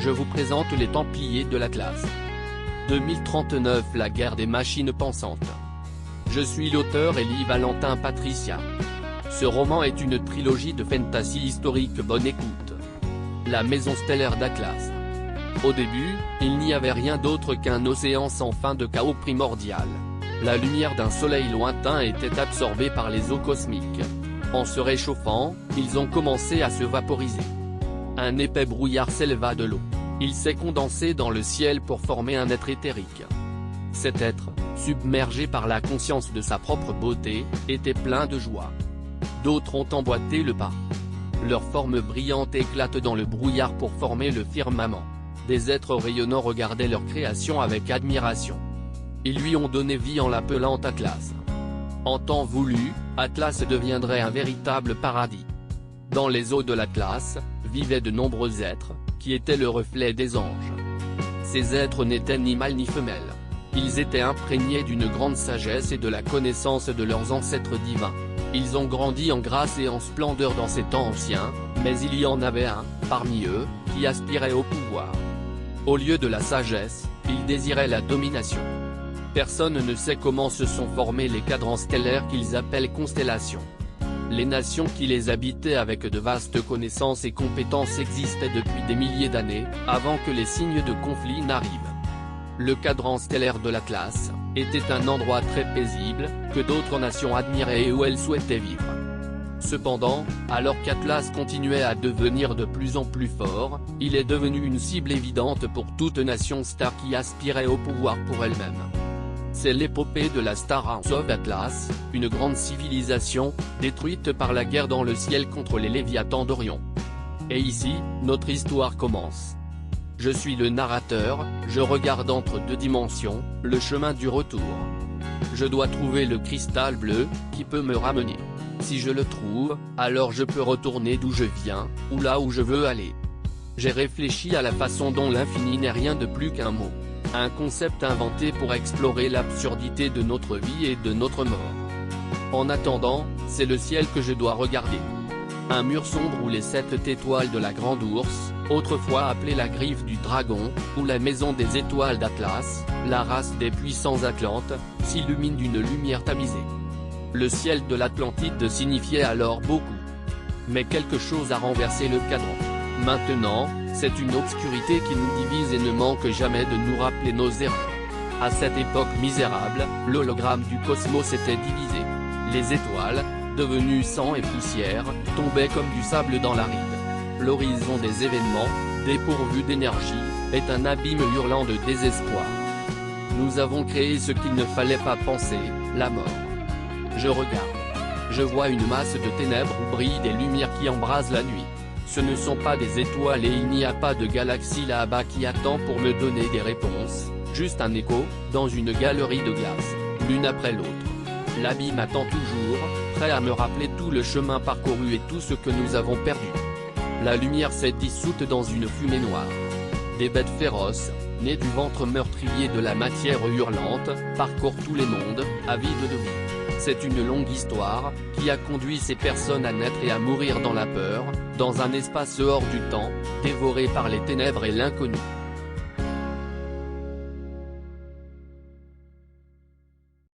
je vous présente les Templiers de l'Atlas. 2039 La guerre des machines pensantes. Je suis l'auteur Élie Valentin Patricia. Ce roman est une trilogie de fantasy historique. Bonne écoute. La maison stellaire d'Atlas. Au début, il n'y avait rien d'autre qu'un océan sans fin de chaos primordial. La lumière d'un soleil lointain était absorbée par les eaux cosmiques. En se réchauffant, ils ont commencé à se vaporiser. Un épais brouillard s'éleva de l'eau. Il s'est condensé dans le ciel pour former un être éthérique. Cet être, submergé par la conscience de sa propre beauté, était plein de joie. D'autres ont emboîté le pas. Leurs formes brillantes éclatent dans le brouillard pour former le firmament. Des êtres rayonnants regardaient leur création avec admiration. Ils lui ont donné vie en l'appelant Atlas. En temps voulu, Atlas deviendrait un véritable paradis. Dans les eaux de l'Atlas, vivaient de nombreux êtres, qui étaient le reflet des anges. Ces êtres n'étaient ni mâles ni femelles. Ils étaient imprégnés d'une grande sagesse et de la connaissance de leurs ancêtres divins. Ils ont grandi en grâce et en splendeur dans ces temps anciens, mais il y en avait un, parmi eux, qui aspirait au pouvoir. Au lieu de la sagesse, il désirait la domination. Personne ne sait comment se sont formés les cadrans stellaires qu'ils appellent constellations. Les nations qui les habitaient avec de vastes connaissances et compétences existaient depuis des milliers d'années, avant que les signes de conflit n'arrivent. Le cadran stellaire de l'Atlas était un endroit très paisible, que d'autres nations admiraient et où elles souhaitaient vivre. Cependant, alors qu'Atlas continuait à devenir de plus en plus fort, il est devenu une cible évidente pour toute nation star qui aspirait au pouvoir pour elle-même. C'est l'épopée de la Star House of Atlas, une grande civilisation, détruite par la guerre dans le ciel contre les Léviathans d'Orion. Et ici, notre histoire commence. Je suis le narrateur, je regarde entre deux dimensions, le chemin du retour. Je dois trouver le cristal bleu, qui peut me ramener. Si je le trouve, alors je peux retourner d'où je viens, ou là où je veux aller. J'ai réfléchi à la façon dont l'infini n'est rien de plus qu'un mot. Un concept inventé pour explorer l'absurdité de notre vie et de notre mort. En attendant, c'est le ciel que je dois regarder. Un mur sombre où les 7 étoiles de la Grande Ourse, autrefois appelée la griffe du dragon, ou la maison des étoiles d'Atlas, la race des puissants Atlantes, s'illumine d'une lumière tamisée. Le ciel de l'Atlantide signifiait alors beaucoup. Mais quelque chose a renversé le cadran. Maintenant, c'est une obscurité qui nous divise et ne manque jamais de nous rappeler nos erreurs. À cette époque misérable, l'hologramme du cosmos était divisé. Les étoiles, devenues sang et poussière, tombaient comme du sable dans l'aride. L'horizon des événements, dépourvu d'énergie, est un abîme hurlant de désespoir. Nous avons créé ce qu'il ne fallait pas penser, la mort. Je regarde. Je vois une masse de ténèbres où brillent des lumières qui embrasent la nuit. Ce ne sont pas des étoiles et il n'y a pas de galaxie là-bas qui attend pour me donner des réponses, juste un écho, dans une galerie de glace, l'une après l'autre. L'abîme attend toujours, prêt à me rappeler tout le chemin parcouru et tout ce que nous avons perdu. La lumière s'est dissoute dans une fumée noire. Des bêtes féroces, nées du ventre meurtrier de la matière hurlante, parcourent tous les mondes, avides de vie. C'est une longue histoire, qui a conduit ces personnes à naître et à mourir dans la peur, dans un espace hors du temps, dévoré par les ténèbres et l'inconnu.